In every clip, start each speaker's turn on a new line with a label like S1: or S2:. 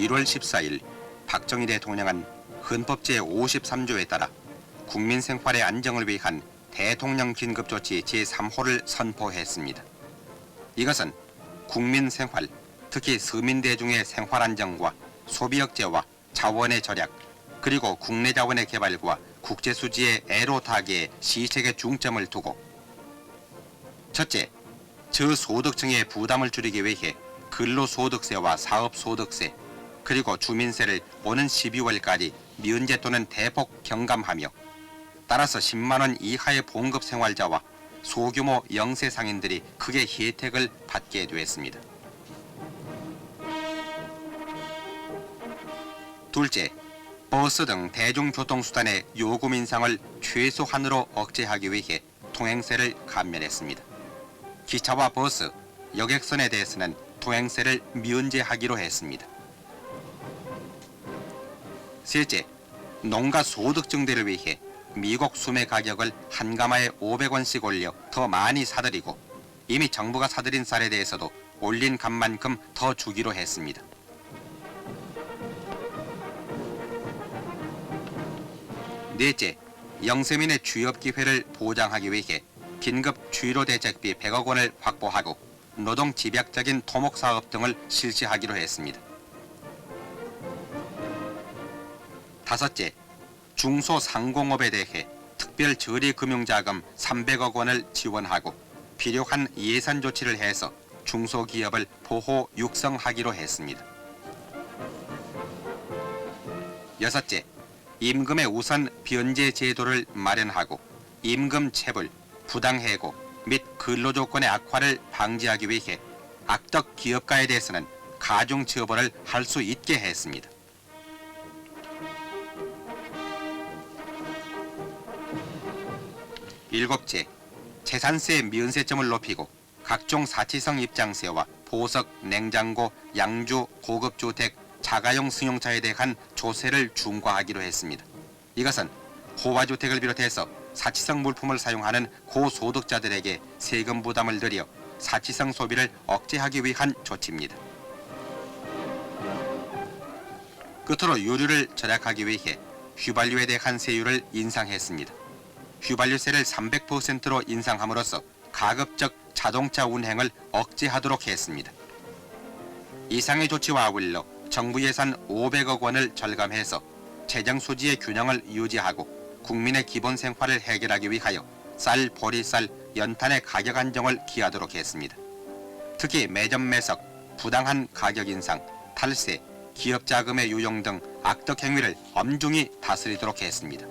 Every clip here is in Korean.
S1: 1월 14일 박정희 대통령은 헌법 제53조에 따라 국민 생활의 안정을 위한 대통령 긴급조치 제3호를 선포했습니다. 이것은 국민 생활, 특히 서민 대중의 생활 안정과 소비 억제와 자원의 절약, 그리고 국내 자원의 개발과 국제 수지의 애로 타기에 시책에 중점을 두고 첫째, 저소득층의 부담을 줄이기 위해 근로소득세와 사업소득세, 그리고 주민세를 오는 12월까지 면제 또는 대폭 경감하며 따라서 10만 원 이하의 봉급 생활자와 소규모 영세 상인들이 크게 혜택을 받게 되었습니다. 둘째, 버스 등 대중교통수단의 요금 인상을 최소한으로 억제하기 위해 통행세를 감면했습니다. 기차와 버스, 여객선에 대해서는 통행세를 면제하기로 했습니다. 셋째, 농가 소득 증대를 위해 미국 수매 가격을 한 가마에 500원씩 올려 더 많이 사들이고 이미 정부가 사들인 쌀에 대해서도 올린 값만큼 더 주기로 했습니다. 넷째, 영세민의 취업 기회를 보장하기 위해 긴급 취로 대책비 100억 원을 확보하고 노동 집약적인 토목 사업 등을 실시하기로 했습니다. 다섯째, 중소상공업에 대해 특별 저리금융자금 300억 원을 지원하고 필요한 예산 조치를 해서 중소기업을 보호 육성하기로 했습니다. 여섯째, 임금의 우선 변제 제도를 마련하고 임금 체불, 부당해고 및 근로조건의 악화를 방지하기 위해 악덕 기업가에 대해서는 가중처벌을 할 수 있게 했습니다. 일곱째, 재산세 면세점을 높이고 각종 사치성 입장세와 보석, 냉장고, 양주, 고급주택, 자가용 승용차에 대한 조세를 중과하기로 했습니다. 이것은 호화주택을 비롯해서 사치성 물품을 사용하는 고소득자들에게 세금 부담을 늘려 사치성 소비를 억제하기 위한 조치입니다. 끝으로 유류를 절약하기 위해 휘발유에 대한 세율을 인상했습니다. 휘발유세를 300%로 인상함으로써 가급적 자동차 운행을 억제하도록 했습니다. 이상의 조치와 아울러 정부 예산 500억 원을 절감해서 재정 수지의 균형을 유지하고 국민의 기본 생활을 해결하기 위하여 쌀, 보리쌀, 연탄의 가격 안정을 기하도록 했습니다. 특히 매점 매석, 부당한 가격 인상, 탈세, 기업 자금의 유용 등 악덕 행위를 엄중히 다스리도록 했습니다.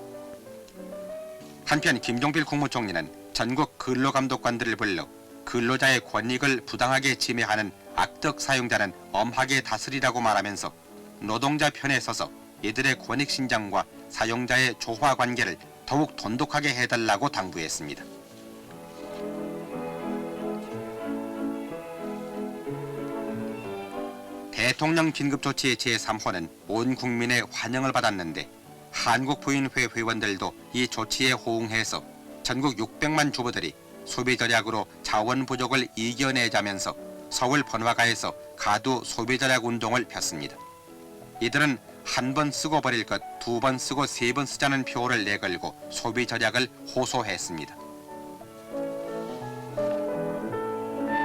S1: 한편 김종필 국무총리는 전국 근로감독관들을 불러 근로자의 권익을 부당하게 침해하는 악덕 사용자는 엄하게 다스리라고 말하면서 노동자 편에 서서 이들의 권익 신장과 사용자의 조화 관계를 더욱 돈독하게 해달라고 당부했습니다. 대통령 긴급조치 제3호는 온 국민의 환영을 받았는데 한국부인회 회원들도 이 조치에 호응해서 전국 600만 주부들이 소비 절약으로 자원 부족을 이겨내자면서 서울 번화가에서 가두 소비 절약 운동을 폈습니다. 이들은 한 번 쓰고 버릴 것, 두 번 쓰고 세 번 쓰자는 표어를 내걸고 소비 절약을 호소했습니다.